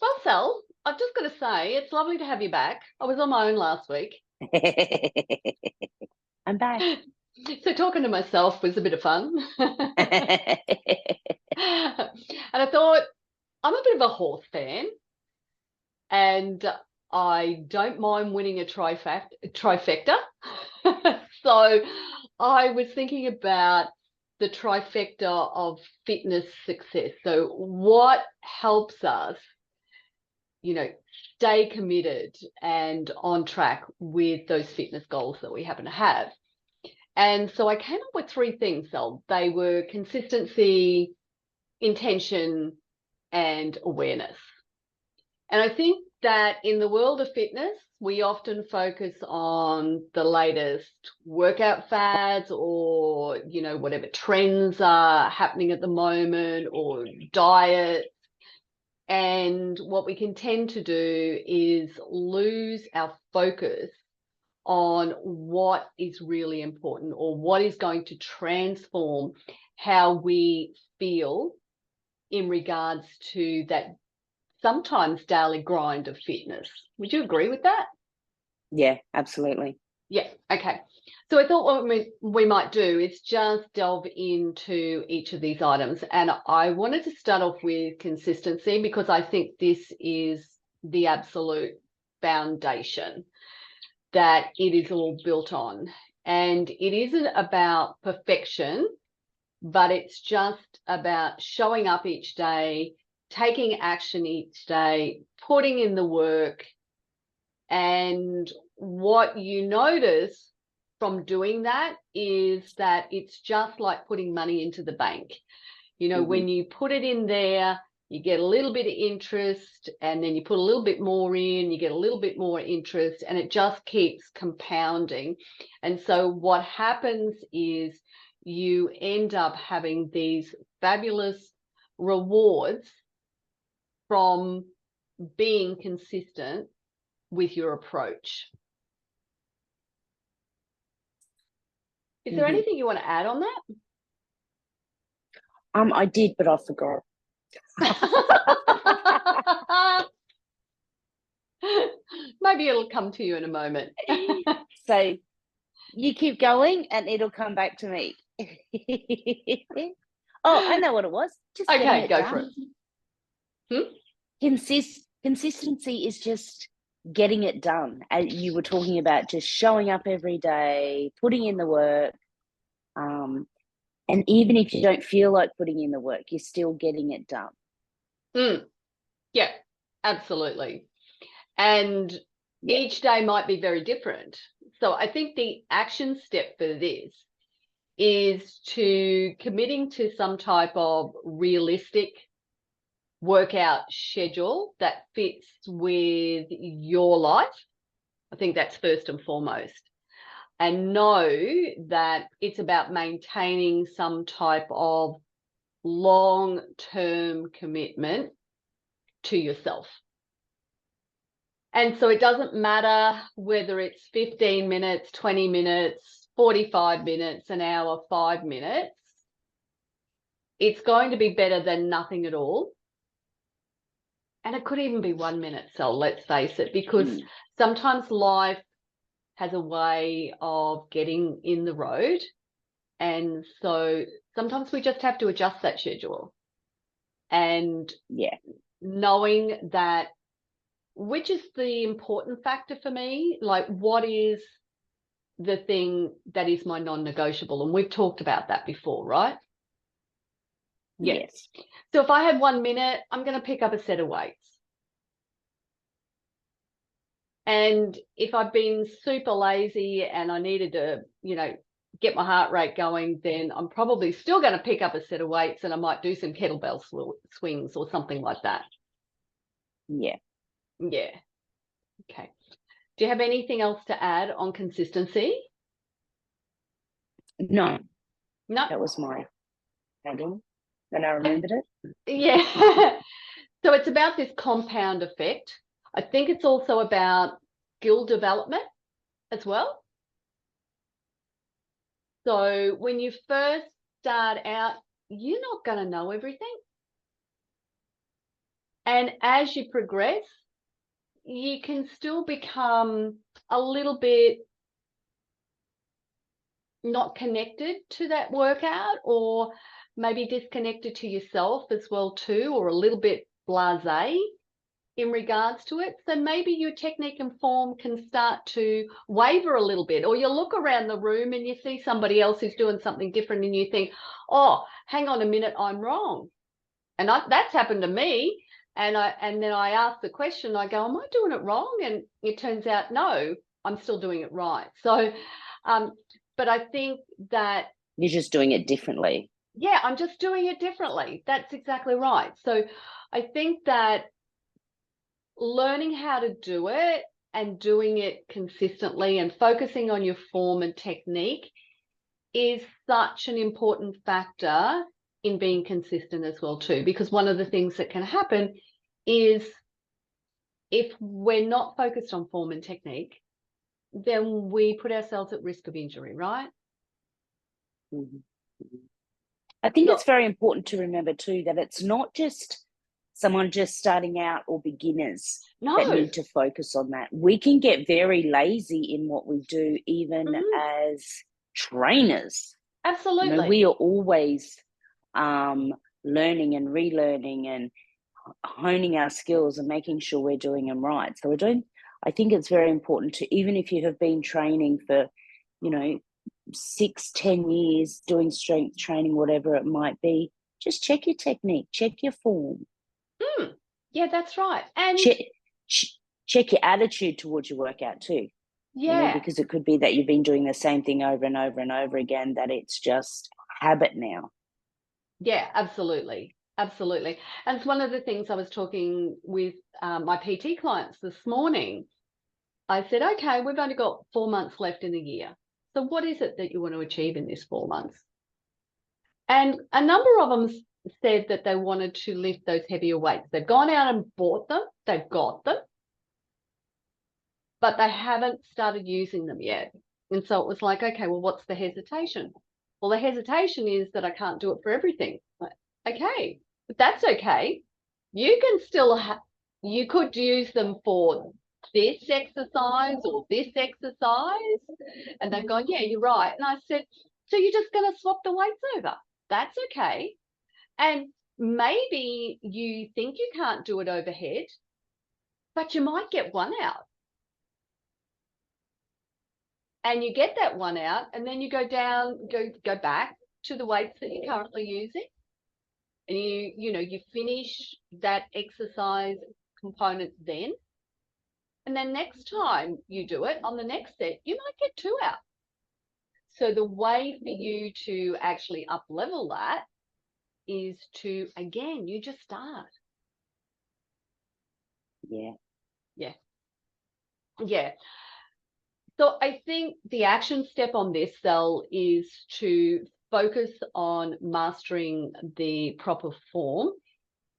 Well, Sal, I've just got to say, it's lovely to have you back. I was on my own last week. I'm back. So talking to myself was a bit of fun. And I thought, I'm a bit of a horse fan, and I don't mind winning a trifecta. So I was thinking about the trifecta of fitness success. So what helps us, stay committed and on track with those fitness goals that we happen to have. And so I came up with three things, Sal. They were consistency, intention, and awareness. And I think that in the world of fitness, we often focus on the latest workout fads or, whatever trends are happening at the moment or diet. And what we can tend to do is lose our focus on what is really important or what is going to transform how we feel in regards to that sometimes daily grind of fitness. Would you agree with that? Yeah, absolutely. Yeah. Okay. So I thought what we might do is just delve into each of these items. And I wanted to start off with consistency because I think this is the absolute foundation that it is all built on. And it isn't about perfection, but it's just about showing up each day, taking action each day, putting in the work. And what you notice from doing that is that it's just like putting money into the bank. When you put it in there, you get a little bit of interest, and then you put a little bit more in, you get a little bit more interest, and it just keeps compounding. And so what happens is you end up having these fabulous rewards from being consistent with your approach. Is there anything you want to add on that? I did, but I forgot. Maybe it'll come to you in a moment. So you keep going and it'll come back to me. Oh, I know what it was. Just getting Okay, it go for done. it. Consistency is just getting it done. You were talking about just showing up every day, putting in the work. And even if you don't feel like putting in the work, you're still getting it done. Yeah, absolutely. And Yeah. each day might be very different. So I think the action step for this is to committing to some type of realistic workout schedule that fits with your life. I think that's first and foremost. And know that it's about maintaining some type of long-term commitment to yourself. And so it doesn't matter whether it's 15 minutes, 20 minutes, 45 minutes, an hour, 5 minutes. It's going to be better than nothing at all. And it could even be 1 minute, so let's face it, because sometimes life has a way of getting in the road. And so sometimes we just have to adjust that schedule. And knowing that, which is the important factor for me, like what is the thing that is my non-negotiable? And we've talked about that before, right? Yes. So if I had 1 minute, I'm going to pick up a set of weights. And if I've been super lazy and I needed to, get my heart rate going, then I'm probably still going to pick up a set of weights and I might do some kettlebell swings or something like that. Yeah. Yeah. Okay. Do you have anything else to add on consistency? No. No. That was my adding, and I remembered it. Yeah. So it's about this compound effect. I think it's also about skill development as well. So when you first start out, you're not going to know everything. And as you progress, you can still become a little bit not connected to that workout, or maybe disconnected to yourself as well too, or a little bit blasé in regards to it. So maybe your technique and form can start to waver a little bit, or you look around the room and you see somebody else who's doing something different and you think, oh, hang on a minute, I'm wrong. And that's happened to me. And then I ask the question, I go, am I doing it wrong? And it turns out, no, I'm still doing it right. So, but I think that you're just doing it differently. Yeah, I'm just doing it differently. That's exactly right. So I think that learning how to do it and doing it consistently and focusing on your form and technique is such an important factor in being consistent as well too, because one of the things that can happen is if we're not focused on form and technique, then we put ourselves at risk of injury, right? Mm-hmm. I think it's very important to remember too that it's not just someone just starting out or beginners that need to focus on that. We can get very lazy in what we do, even as trainers. Absolutely. You know, we are always learning and relearning and honing our skills and making sure we're doing them right. So I think it's very important to, even if you have been training for, 6-10 years, doing strength training, whatever it might be, just check your technique, check your form. Yeah, that's right. And check your attitude towards your workout too. Yeah. Because it could be that you've been doing the same thing over and over and over again, that it's just habit now. Yeah, absolutely. Absolutely. And it's one of the things I was talking with my PT clients this morning. I said, okay, we've only got 4 months left in the year. So what is it that you want to achieve in this 4 months? And a number of them said that they wanted to lift those heavier weights. They've gone out and bought them. They've got them. But they haven't started using them yet. And so it was like, okay, well, what's the hesitation? Well, the hesitation is that I can't do it for everything. Okay, but that's okay. You can still you could use them for this exercise or this exercise. And they've gone, yeah, you're right. And I said, so you're just going to swap the weights over. That's okay. And maybe you think you can't do it overhead, but you might get one out. And you get that one out, and then you go down, go back to the weights that you're currently using. And you finish that exercise component then. And then next time you do it on the next set, you might get 2 out. So the way for you to actually up level that is to, again, you just start. Yeah. So I think the action step on this, Cell, is to focus on mastering the proper form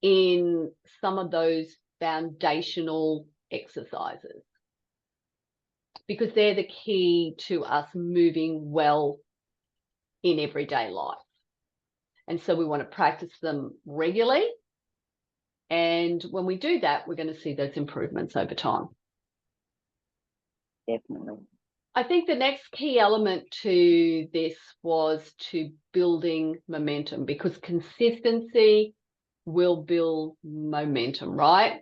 in some of those foundational exercises, because they're the key to us moving well in everyday life. And so we want to practice them regularly. And when we do that, we're going to see those improvements over time. Definitely. I think the next key element to this was to building momentum, because consistency will build momentum, right?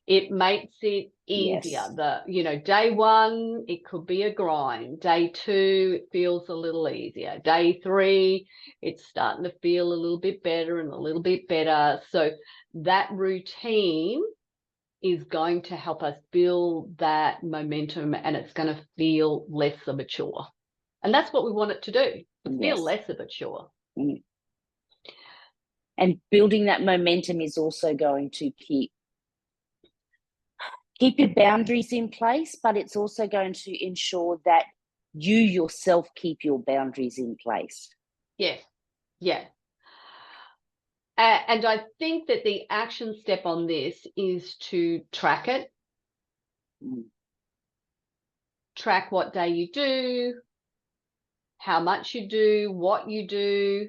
It makes it easier. Yes. Day 1, it could be a grind. Day 2, it feels a little easier. Day 3, it's starting to feel a little bit better and a little bit better. So that routine is going to help us build that momentum, and it's going to feel less of a chore. And that's what we want it to do, to feel less of a chore. And building that momentum is also going to keep your boundaries in place, but it's also going to ensure that you yourself keep your boundaries in place. Yeah. And I think that the action step on this is to track it. Track what day you do, how much you do, what you do,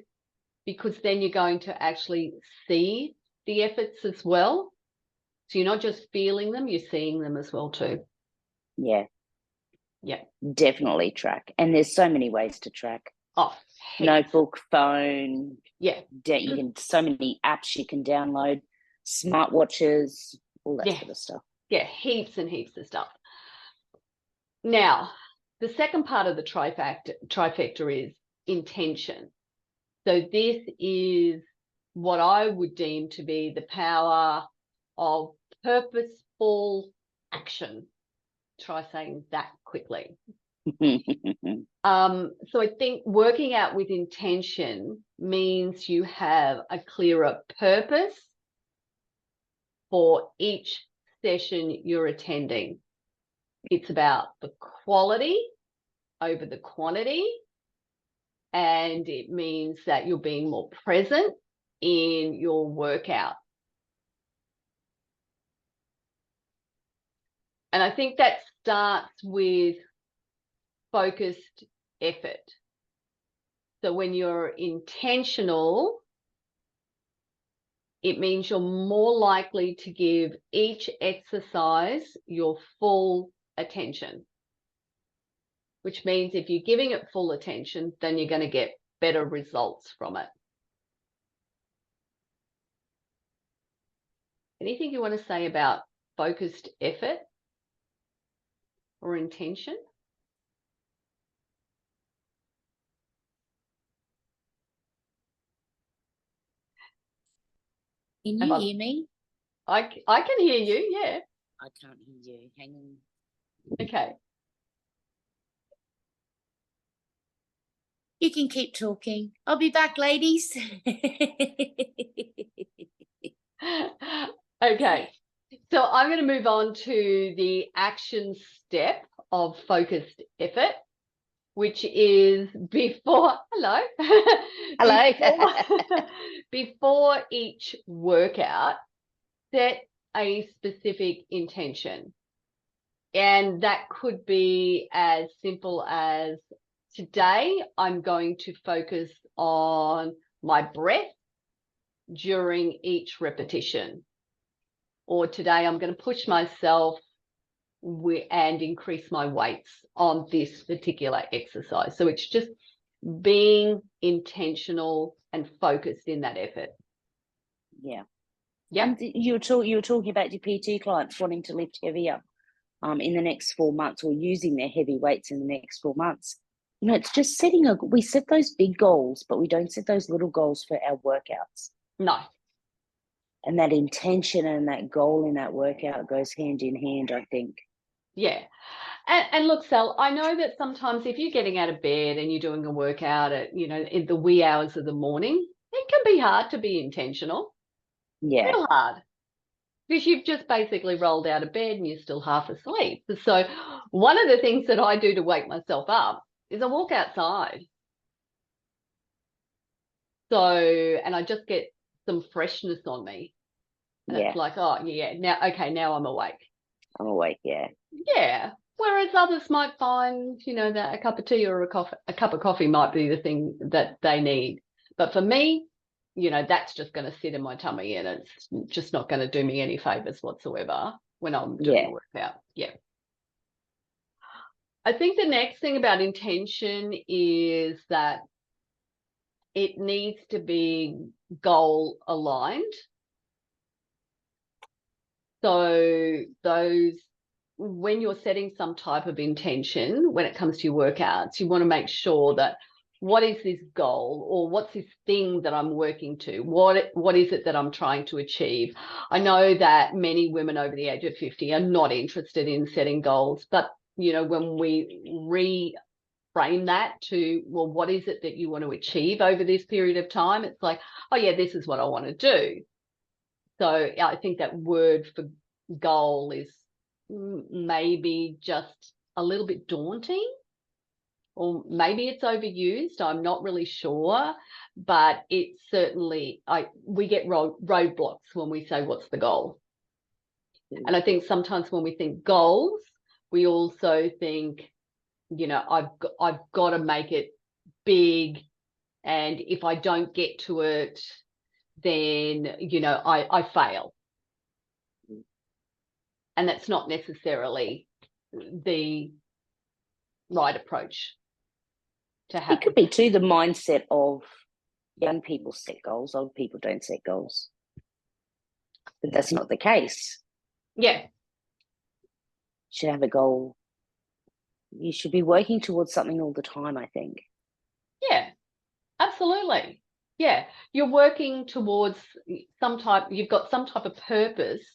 because then you're going to actually see the efforts as well. So you're not just feeling them, you're seeing them as well too. Yeah. Yeah. Definitely track. And there's so many ways to track. Oh, heaps. Notebook, phone. Yeah. You can, so many apps you can download, smartwatches, all that sort of stuff. Yeah, heaps and heaps of stuff. Now, the second part of the trifecta is intention. So this is what I would deem to be the power of purposeful action. Try saying that quickly. So I think working out with intention means you have a clearer purpose for each session you're attending. It's about the quality over the quantity, and it means that you're being more present in your workout. And I think that starts with focused effort. So when you're intentional, it means you're more likely to give each exercise your full attention, which means if you're giving it full attention, then you're going to get better results from it. Anything you want to say about focused effort or intention? Can you hear me? I can hear you, yeah. I can't hear you. Hang on. Okay. You can keep talking. I'll be back, ladies. Okay. So I'm going to move on to the action step of focused effort, which is before, hello. Hello. Before each workout, set a specific intention. And that could be as simple as, today I'm going to focus on my breath during each repetition. Or today I'm going to push myself and increase my weights on this particular exercise. So it's just being intentional and focused in that effort. Yeah. Yeah. You were talking about your PT clients wanting to lift heavier in the next 4 months, or using their heavy weights in the next 4 months. You know, it's just we set those big goals, but we don't set those little goals for our workouts. No. And that intention and that goal in that workout goes hand in hand, I think. Yeah. And look, Sal, I know that sometimes if you're getting out of bed and you're doing a workout at, in the wee hours of the morning, it can be hard to be intentional. Yeah. Real hard. Because you've just basically rolled out of bed and you're still half asleep. So one of the things that I do to wake myself up is I walk outside. So, and I just get some freshness on me. And it's like, oh, yeah, now I'm awake. I'm awake, yeah. Yeah. Whereas others might find, that a cup of tea or a cup of coffee might be the thing that they need. But for me, that's just going to sit in my tummy, and it's just not going to do me any favors whatsoever when I'm doing a workout. Yeah. I think the next thing about intention is that it needs to be goal aligned. So when you're setting some type of intention, when it comes to your workouts, you want to make sure that, what is this goal, or what's this thing that I'm working to? What is it that I'm trying to achieve? I know that many women over the age of 50 are not interested in setting goals, but when we reframe that to, well, what is it that you want to achieve over this period of time? It's like, oh yeah, this is what I want to do. So I think that word for goal is maybe just a little bit daunting, or maybe it's overused. I'm not really sure, but it's certainly, we get roadblocks when we say, what's the goal? And I think sometimes when we think goals, we also think, I've got to make it big, and if I don't get to it, then I fail. And that's not necessarily the right approach to have. It could be too the mindset of young people set goals, old people don't set goals. But that's not the case. Yeah. You should have a goal. You should be working towards something all the time, I think. Yeah, absolutely. Yeah, you're working towards you've got some type of purpose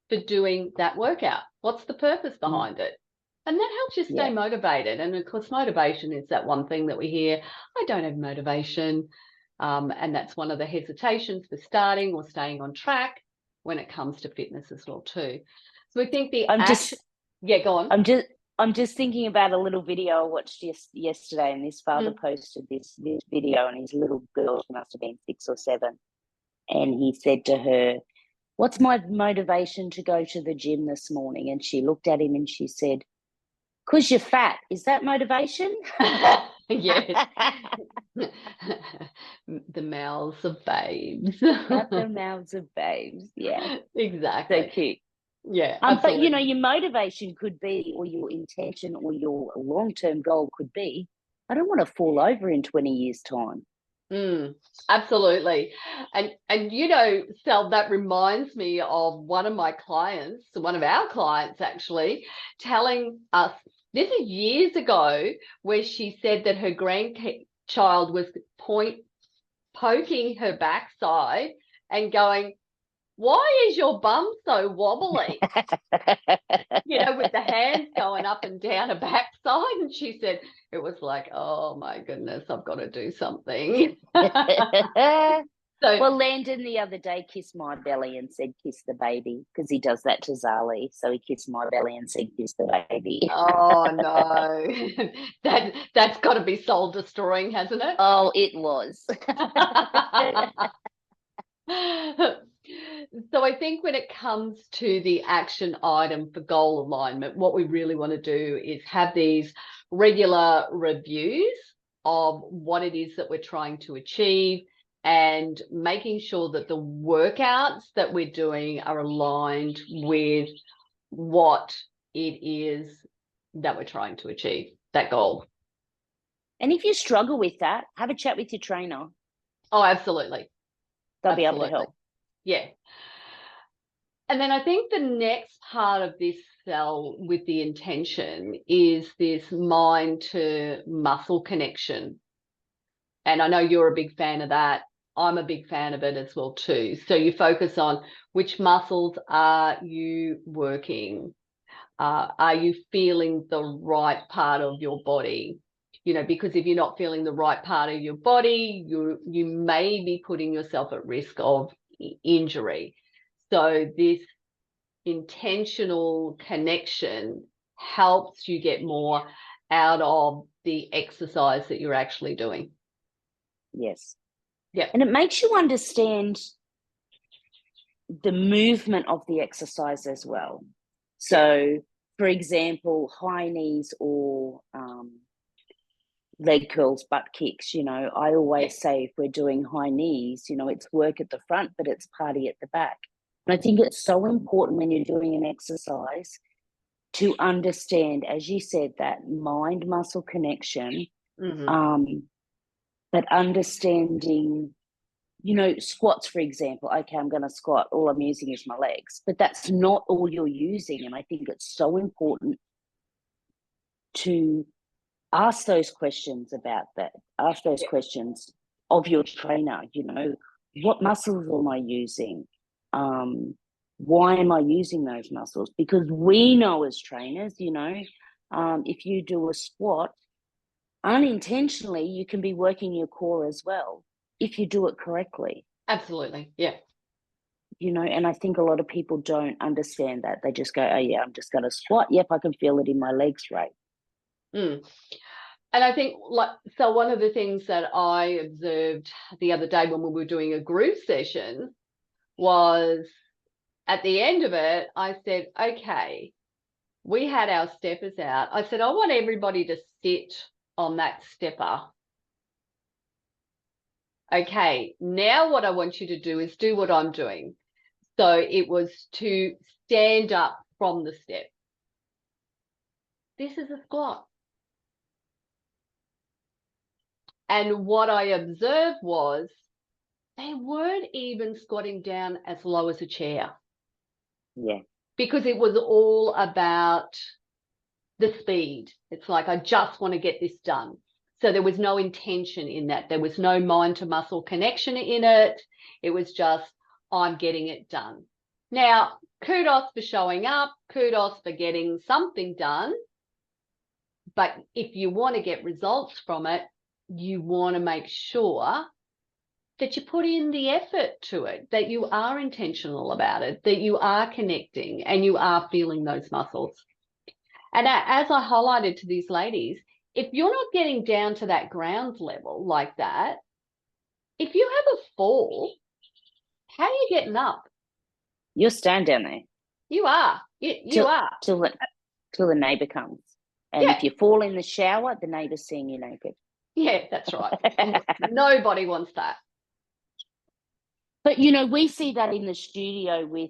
for doing that workout. What's the purpose behind it? And that helps you stay motivated. And of course, motivation is that one thing that we hear, I don't have motivation. And that's one of the hesitations for starting or staying on track when it comes to fitness as well too. So we think go on. I'm just thinking about a little video I watched yesterday, and this father posted this video, and his little girl, she must have been 6 or 7, and he said to her, "What's my motivation to go to the gym this morning?" And she looked at him and she said, "'Cause you're fat." Is that motivation? Yes. The mouths of babes. At the mouths of babes. Yeah. Exactly. So cute. Yeah. But you know, your motivation could be, or your intention or your long-term goal could be, I don't want to fall over in 20 years' time. Absolutely. And you know, Sal, that reminds me of one of our clients actually, telling us, this is years ago, where she said that her grandchild was poking her backside and going, "Why is your bum so wobbly?" You know, with the hands going up and down her backside. And she said, it was like, oh my goodness, I've got to do something. Well, Landon the other day kissed my belly and said, "Kiss the baby," because he does that to Zali. So he kissed my belly and said, "Kiss the baby." Oh no, that's got to be soul destroying, hasn't it? Oh, it was. So I think when it comes to the action item for goal alignment, what we really want to do is have these regular reviews of what it is that we're trying to achieve, and making sure that the workouts that we're doing are aligned with what it is that we're trying to achieve, that goal. And if you struggle with that, have a chat with your trainer. Oh, absolutely. They'll be able to help. Yeah. And then I think the next part of this cell with the intention is this mind to muscle connection. And I know you're a big fan of that. I'm a big fan of it as well too. So you focus on which muscles are you working? Are you feeling the right part of your body? You know, because if you're not feeling the right part of your body, you may be putting yourself at risk of injury. So this intentional connection helps you get more out of the exercise that you're actually doing. Yes. Yeah. And it makes you understand the movement of the exercise as well. So, for example, high knees or leg curls, butt kicks, you know, I always say if we're doing high knees, you know, it's work at the front, but it's party at the back. And I think it's so important when you're doing an exercise to understand, as you said, that mind-muscle connection, but understanding, you know, squats, for example. Okay, I'm going to squat. All I'm using is my legs, but that's not all you're using. And I think it's so important to ask those questions about that. Ask those questions of your trainer, you know, what muscles am I using? Why am I using those muscles? Because we know as trainers, you know, if you do a squat, unintentionally, you can be working your core as well if you do it correctly. Absolutely. Yeah. You know, and I think a lot of people don't understand that. They just go, oh, yeah, I'm just going to squat. Yep, I can feel it in my legs, right? And I think, so one of the things that I observed the other day when we were doing a group session was, at the end of it, I said, okay, we had our steppers out. I said, I want everybody to sit on that stepper. Okay, now what I want you to do is do what I'm doing. So it was to stand up from the step. This is a squat. And what I observed was they weren't even squatting down as low as a chair. Yeah. Because it was all about the speed. It's like, I just want to get this done. So there was no intention in that. There was no mind to muscle connection in it. It was just, I'm getting it done. Now, kudos for showing up, kudos for getting something done. But if you want to get results from it, you want to make sure that you put in the effort to it, that you are intentional about it, that you are connecting and you are feeling those muscles. And as I highlighted to these ladies, if you're not getting down to that ground level like that, if you have a fall, how are you getting up? You're staying down there. You are. You are. Till the neighbour comes. And if you fall in the shower, the neighbour's seeing you naked. Yeah, that's right. Nobody wants that. But, you know, we see that in the studio with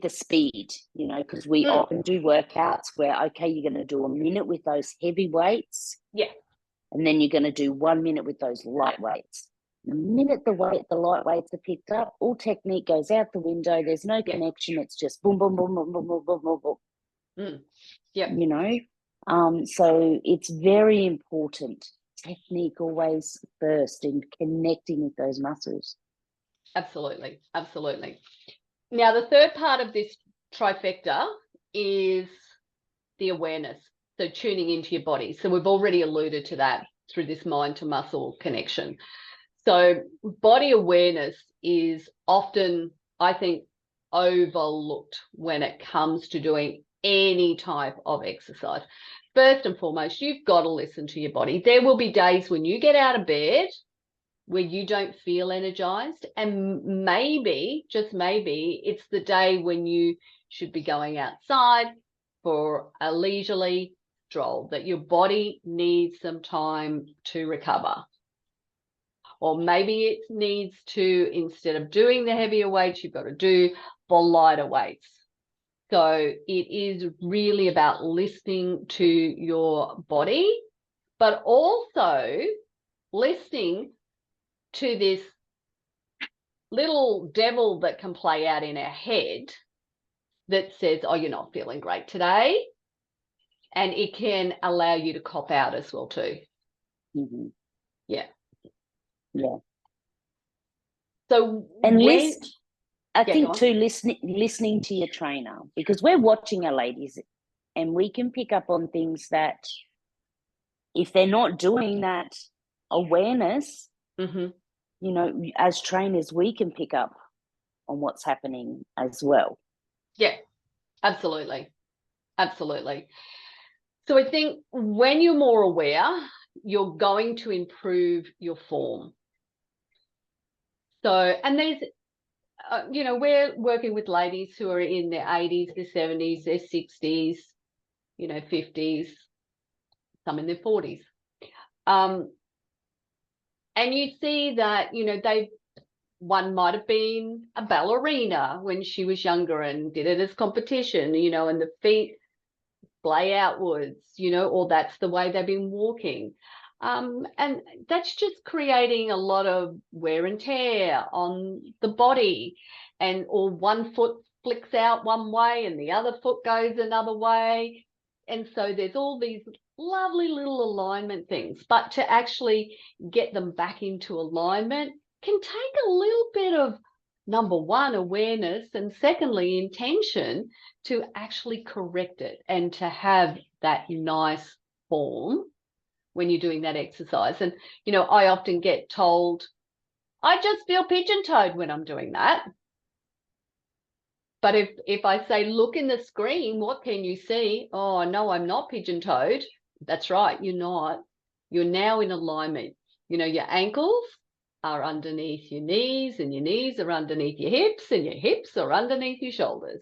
the speed, you know, because we often do workouts where, okay, you're going to do a minute with those heavy weights. Yeah. And then you're going to do 1 minute with those light weights. The minute the light weights are picked up, all technique goes out the window. There's no connection. It's just boom, boom, boom, boom, boom, boom, boom, boom, boom. Yeah. You know, so it's very important. Technique always first in connecting with those muscles. Absolutely. Absolutely. Now, the third part of this trifecta is the awareness. So tuning into your body. So we've already alluded to that through this mind to muscle connection. So body awareness is often, I think, overlooked when it comes to doing any type of exercise. First and foremost, you've got to listen to your body. There will be days when you get out of bed where you don't feel energized, and maybe, just maybe, it's the day when you should be going outside for a leisurely stroll, that your body needs some time to recover. Or maybe it needs to, instead of doing the heavier weights, you've got to do the lighter weights. So it is really about listening to your body, but also listening to this little devil that can play out in our head that says, oh, you're not feeling great today. And it can allow you to cop out as well too. Mm-hmm. Yeah. Yeah. So I think too, listening to your trainer, because we're watching our ladies and we can pick up on things that if they're not doing that awareness, you know, as trainers, we can pick up on what's happening as well. Yeah, absolutely. Absolutely. So I think when you're more aware, you're going to improve your form. So, and there's, you know, we're working with ladies who are in their 80s, their 70s, their 60s, you know, 50s, some in their 40s. And you see that, you know, one might have been a ballerina when she was younger and did it as competition, you know, and the feet splay outwards, you know, or that's the way they've been walking. And that's just creating a lot of wear and tear on the body, or one foot flicks out one way and the other foot goes another way. And so there's all these lovely little alignment things, but to actually get them back into alignment can take a little bit of, number one, awareness, and secondly, intention to actually correct it and to have that nice form when you're doing that exercise. And, you know, I often get told, I just feel pigeon-toed when I'm doing that. But if I say, look in the screen, what can you see? Oh, no, I'm not pigeon-toed. That's right, you're not. You're now in alignment. You know, your ankles are underneath your knees, and your knees are underneath your hips, and your hips are underneath your shoulders.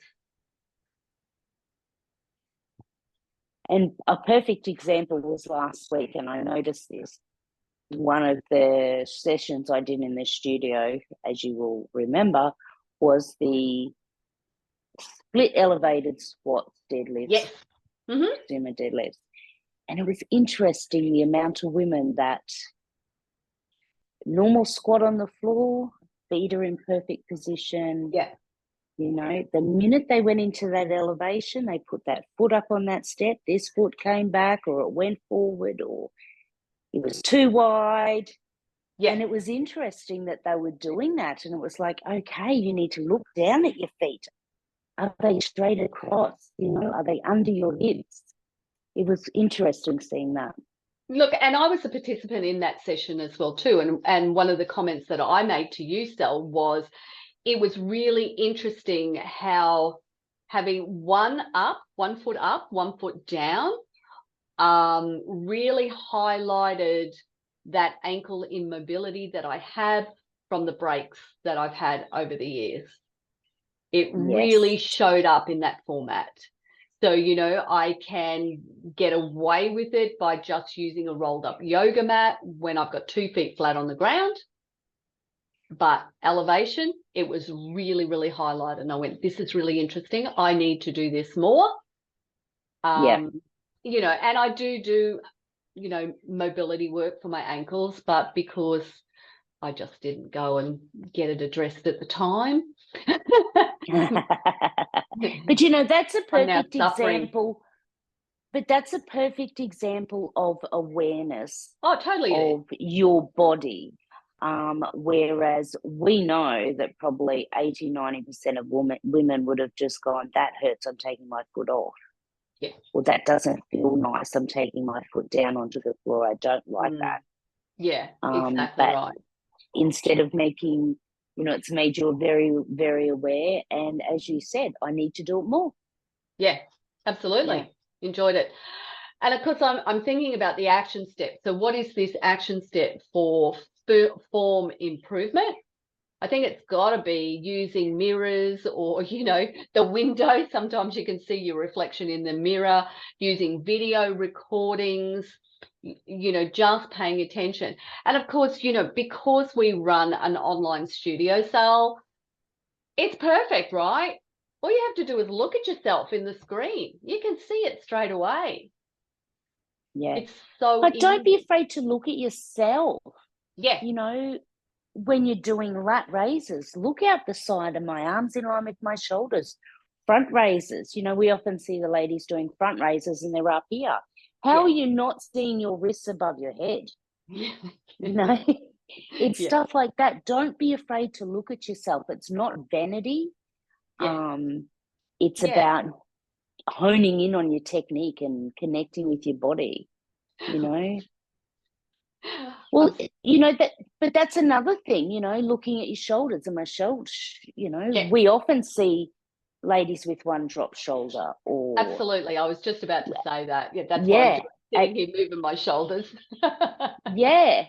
And a perfect example was last week, and I noticed this. One of the sessions I did in the studio, as you will remember, was the split elevated squats, deadlifts, Yes. Mm-hmm. sumo deadlifts. And it was interesting the amount of women that normal squat on the floor, feet are in perfect position. Yeah. You know, the minute they went into that elevation, they put that foot up on that step, this foot came back, or it went forward, or it was too wide. Yeah. And it was interesting that they were doing that. And it was like, okay, you need to look down at your feet. Are they straight across? You know, are they under your hips? It was interesting seeing that. Look, and I was a participant in that session as well too. And one of the comments that I made to you, Sel, was it was really interesting how having one foot up, 1 foot down, really highlighted that ankle immobility that I have from the breaks that I've had over the years. It really showed up in that format. So, you know, I can get away with it by just using a rolled up yoga mat when I've got 2 feet flat on the ground. But elevation, it was really, really highlighted. And I went, this is really interesting. I need to do this more. You know, and I do, you know, mobility work for my ankles, but because I just didn't go and get it addressed at the time. But, you know, that's a I'm now perfect suffering. example. But that's a perfect example of awareness Oh, totally. of your body. Whereas we know that probably 80-90% of women would have just gone, that hurts, I'm taking my foot off. Yeah. Well, that doesn't feel nice, I'm taking my foot down onto the floor, I don't like that. Yeah, exactly but right. Instead of making, you know, it's made you very, very aware. And as you said, I need to do it more. Yeah, absolutely. Yeah. Enjoyed it. And of course, I'm thinking about the action step. So what is this action step for form improvement? I think it's got to be using mirrors or, you know, the window. Sometimes you can see your reflection in the mirror, using video recordings, you know, just paying attention. And of course, you know, because we run an online studio, Sal, it's perfect, right? All you have to do is look at yourself in the screen. You can see it straight away. Yeah. It's so But don't be easy. afraid to look at yourself. Yeah. You know, when you're doing lat raises, look out the side of my arms in line with my shoulders. Front raises, you know, we often see the ladies doing front raises and they're up here. How are you not seeing your wrists above your head? You know, it's stuff like that. Don't be afraid to look at yourself. It's not vanity. It's about honing in on your technique and connecting with your body, you know. Well, you know, but that's another thing, you know, looking at your shoulders and my shoulders, you know, we often see ladies with one drop shoulder or. Absolutely. I was just about to say that. Yeah, that's why I'm sitting here moving my shoulders. Yeah.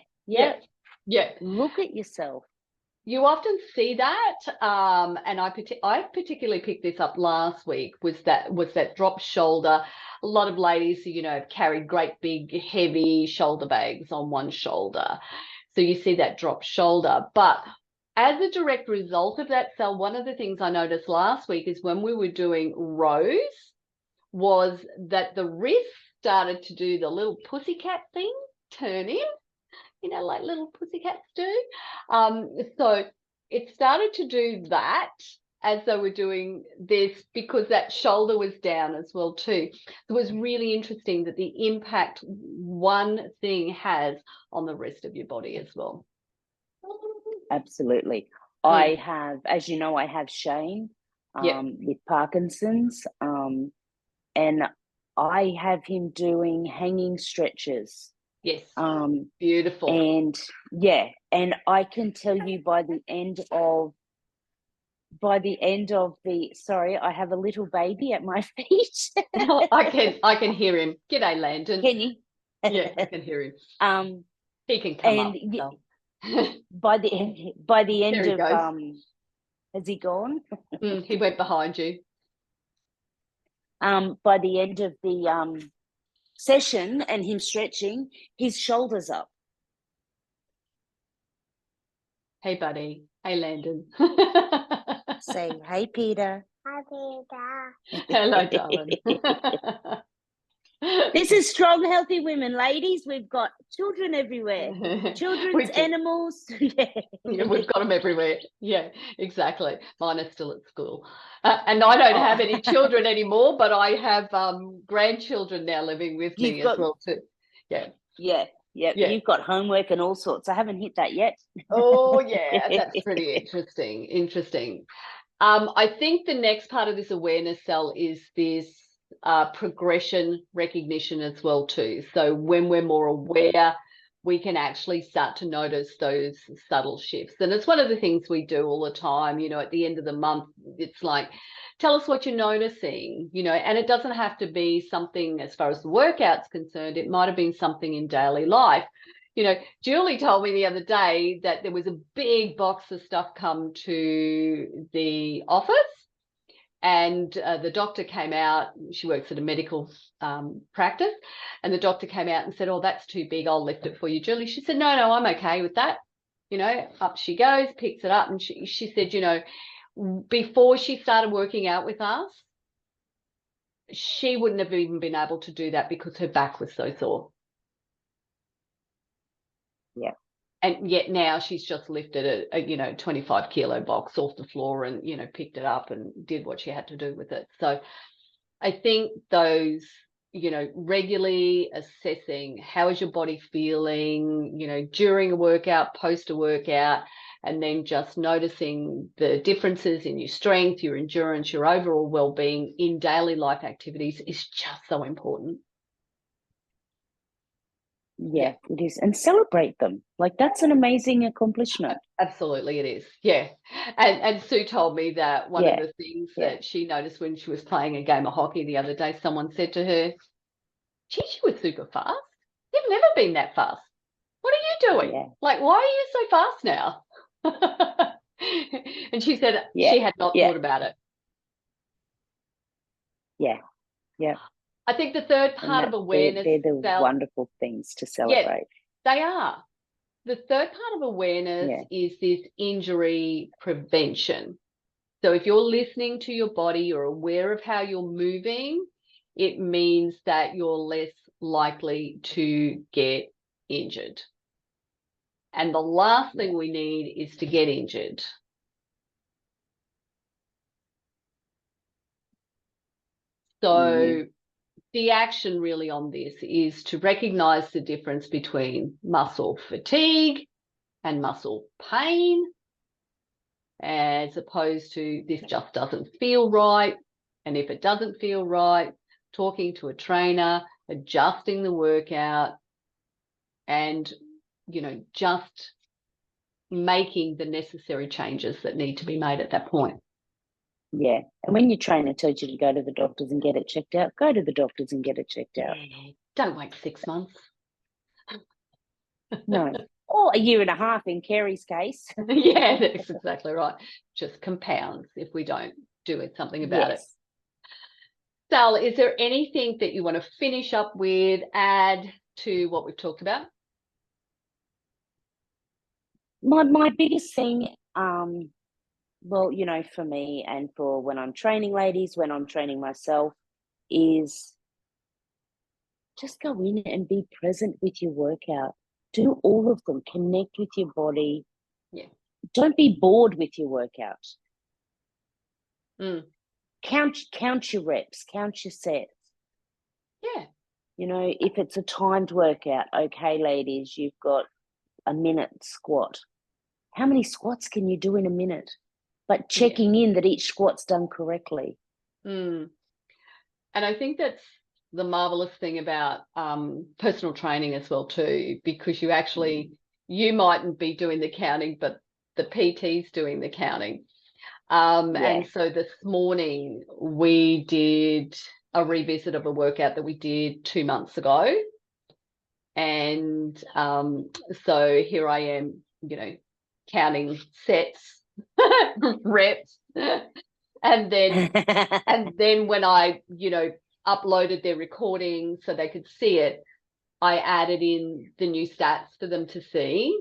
Look at yourself. You often see that, and I particularly picked this up last week, was that drop shoulder. A lot of ladies, you know, have carried great big heavy shoulder bags on one shoulder. So you see that drop shoulder. But as a direct result of that, Sal, one of the things I noticed last week is when we were doing rows was that the wrist started to do the little pussycat thing, turn in, you know, like little pussycats do. So it started to do that as they were doing this because that shoulder was down as well too. So it was really interesting that the impact one thing has on the rest of your body as well. Absolutely. I have, as you know, I have Shane with Parkinson's, and I have him doing hanging stretches. Yes. Beautiful. And I can tell you by the end of the sorry, I have a little baby at my feet. I can hear him. G'day, Landon. Can you? Yeah, I can hear him. He can come up. So. By the end of has he gone? He went behind you. By the end of the session and him stretching, his shoulders up. Hey, buddy. Hey, Landon. Say, hey, Peter. Hi, Hello, darling. This is strong, healthy women, ladies. We've got children everywhere. Children's animals. Yeah, we've got them everywhere. Yeah, exactly. Mine are still at school. And I don't have any children anymore, but I have grandchildren now living with me as well too. Yeah. Yeah. You've got homework and all sorts. I haven't hit that yet. Oh, yeah, that's pretty interesting. I think the next part of this awareness cell is this progression recognition as well too. So when we're more aware, we can actually start to notice those subtle shifts. And it's one of the things we do all the time, at the end of the month. It's like, tell us what you're noticing, and it doesn't have to be something as far as the workout's concerned. It might have been something in daily life. Julie told me the other day that there was a big box of stuff come to the office, and the doctor came out. She works at a medical practice, and the doctor came out and said, "Oh, that's too big. I'll lift it for you, Julie." She said, "No, I'm okay with that." Up she goes, picks it up, and she said, before she started working out with us, she wouldn't have even been able to do that because her back was so sore. Yeah. And yet now she's just lifted a 25 kilo box off the floor and, picked it up and did what she had to do with it. So I think those, regularly assessing how is your body feeling, during a workout, post a workout, and then just noticing the differences in your strength, your endurance, your overall well-being in daily life activities is just so important. Yeah, it is. And celebrate them. Like, that's an amazing accomplishment. Absolutely, it is. Yeah. And Sue told me that one of the things that she noticed when she was playing a game of hockey the other day, someone said to her, "Gee, you were super fast. You've never been that fast. What are you doing? Yeah. Like, why are you so fast now?" And she said she had not thought about it. Yeah. I think the third part of awareness, they're the wonderful things to celebrate. Yeah, they are. The third part of awareness is this injury prevention. So if you're listening to your body, you're aware of how you're moving, it means that you're less likely to get injured. And the last thing we need is to get injured. So the action really on this is to recognize the difference between muscle fatigue and muscle pain, as opposed to this just doesn't feel right. And if it doesn't feel right, talking to a trainer, adjusting the workout, and, just making the necessary changes that need to be made at that point. Yeah. And when your trainer tells you to go to the doctors and get it checked out, go to the doctors and get it checked out. Don't wait 6 months. No. Or a year and a half in Kerry's case. Yeah, that's exactly right. Just compounds if we don't do something about it. Sal, is there anything that you want to finish up with, add to what we've talked about? My biggest thing, well, for me and for when I'm training ladies, when I'm training myself, is just go in and be present with your workout. Do all of them. Connect with your body. Yeah. Don't be bored with your workout. Count your reps, count your sets. Yeah. If it's a timed workout, okay, ladies, you've got a minute squat. How many squats can you do in a minute? But checking in that each squat's done correctly. And I think that's the marvelous thing about personal training as well too, because you mightn't be doing the counting, but the PT's doing the counting. And so this morning we did a revisit of a workout that we did 2 months ago. And so here I am, counting sets, reps, and then when I, uploaded their recording so they could see it, I added in the new stats for them to see.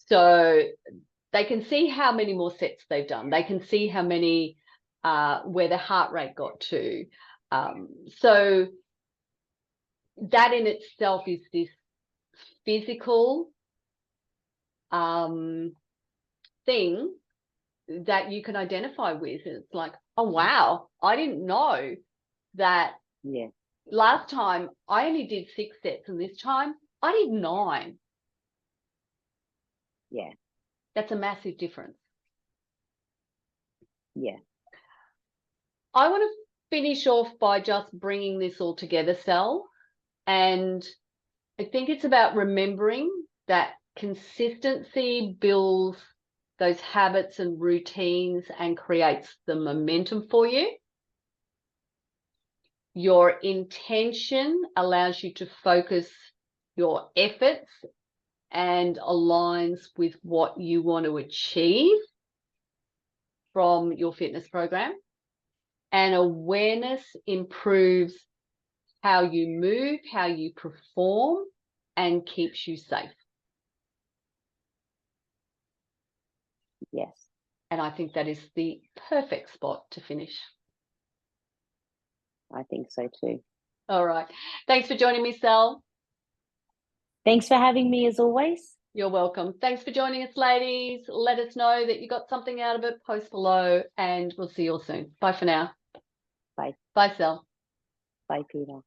So they can see how many more sets they've done. They can see how many where the heart rate got to. So that in itself is this physical thing that you can identify with. It's like, oh, wow, I didn't know that. Yeah. Last time I only did 6 sets, and this time I did 9. Yeah. That's a massive difference. Yeah. I want to finish off by just bringing this all together, Sal. And I think it's about remembering that consistency builds those habits and routines and creates the momentum for you. Your intention allows you to focus your efforts and aligns with what you want to achieve from your fitness program. And awareness improves how you move, how you perform, and keeps you safe. Yes. And I think that is the perfect spot to finish. I think so too. All right. Thanks for joining me, Sal. Thanks for having me as always. You're welcome. Thanks for joining us, ladies. Let us know that you got something out of it. Post below, and we'll see you all soon. Bye for now. Bye. Bye, Sal. Bye, Peter.